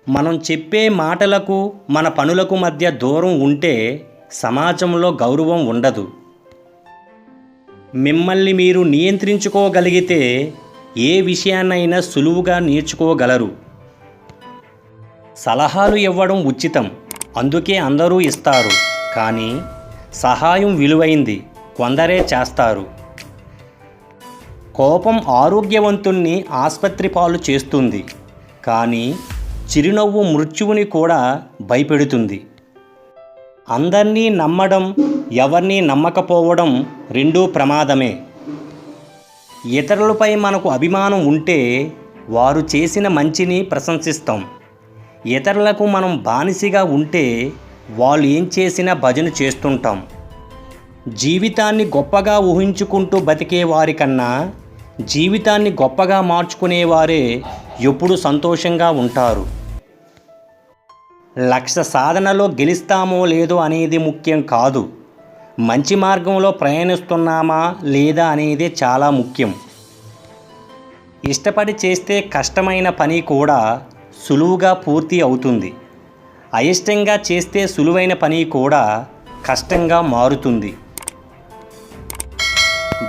మనం చెప్పే మాటలకు మన పనులకు మధ్య దూరం ఉంటే సమాజంలో గౌరవం ఉండదు. మిమ్మల్ని మీరు నియంత్రించుకోగలిగితే ఏ విషయాన్నైనా సులువుగా నేర్చుకోగలరు. సలహాలు ఇవ్వడం ఉచితం, అందుకే అందరూ ఇస్తారు. కానీ సహాయం విలువైంది, కొందరే చేస్తారు. కోపం ఆరోగ్యవంతుణ్ణి ఆసుపత్రి పాలు చేస్తుంది, కానీ చిరునవ్వు మృత్యువుని కూడా భయపెడుతుంది. అందర్నీ నమ్మడం, ఎవరిని నమ్మకపోవడం రెండూ ప్రమాదమే. ఇతరులపై మనకు అభిమానం ఉంటే వారు చేసిన మంచిని ప్రశంసిస్తాం. ఇతరులకు మనం బానిసగా ఉంటే వాళ్ళు ఏం చేసినా భజన చేస్తుంటాం. జీవితాన్ని గొప్పగా ఊహించుకుంటూ బతికే వారికన్నా జీవితాన్ని గొప్పగా మార్చుకునేవారే ఎప్పుడూ సంతోషంగా ఉంటారు. లక్ష్య సాధనలో గెలుస్తామో లేదో అనేది ముఖ్యం కాదు, మంచి మార్గంలో ప్రయాణిస్తున్నామా లేదా అనేది చాలా ముఖ్యం. ఇష్టపడి చేస్తే కష్టమైన పని కూడా సులువుగా పూర్తి అవుతుంది. అయిష్టంగా చేస్తే సులువైన పని కూడా కష్టంగా మారుతుంది.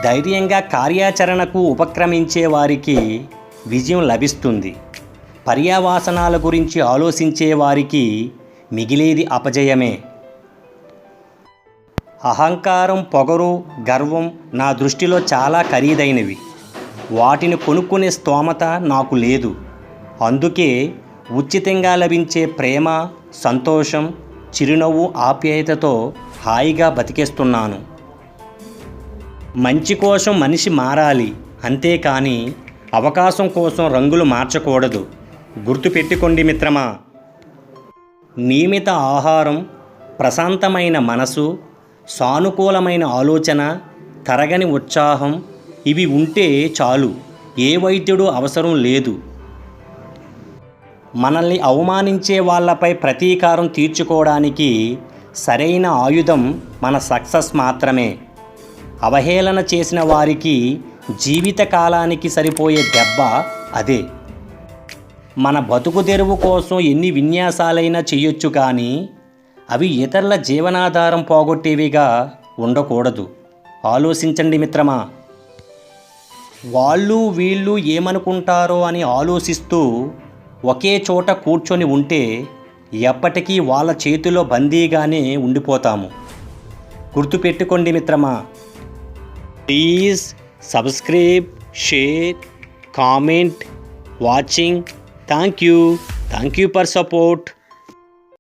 ధైర్యంగా కార్యాచరణకు ఉపక్రమించే వారికి విజయం లభిస్తుంది. పర్యవసానాల గురించి ఆలోచించే వారికి మిగిలేది అపజయమే. అహంకారం, పొగరు, గర్వం నా దృష్టిలో చాలా ఖరీదైనవి. వాటిని కొనుక్కునే స్తోమత నాకు లేదు. అందుకే ఉచితంగా లభించే ప్రేమ, సంతోషం, చిరునవ్వు, ఆప్యాయతతో హాయిగా బతికేస్తున్నాను. మంచి కోసం మనిషి మారాలి, అంతేకాని అవకాశం కోసం రంగులు మార్చకూడదు. గుర్తుపెట్టుకోండి మిత్రమా. నియమిత ఆహారం, ప్రశాంతమైన మనసు, సానుకూలమైన ఆలోచన, తరగని ఉత్సాహం ఇవి ఉంటే చాలు. ఏ వైద్యుడు అవసరం లేదు. మనల్ని అవమానించే వాళ్ళపై ప్రతీకారం తీర్చుకోవడానికి సరైన ఆయుధం మన సక్సెస్ మాత్రమే. అవహేళన చేసిన వారికి జీవితకాలానికి సరిపోయే దెబ్బ అదే. మన బతుకు తెరువు కోసం ఎన్ని విన్యాసాలైనా చేయొచ్చు, కానీ అవి ఇతరుల జీవనాధారం పోగొట్టేవిగా ఉండకూడదు. ఆలోచించండి మిత్రమా. వాళ్ళు వీళ్ళు ఏమనుకుంటారో అని ఆలోచిస్తూ ఒకే చోట కూర్చొని ఉంటే ఎప్పటికీ వాళ్ళ చేతిలో బందీగానే ఉండిపోతాము. గుర్తుపెట్టుకోండి మిత్రమా. Please subscribe, share, comment, watching. Thank you for support.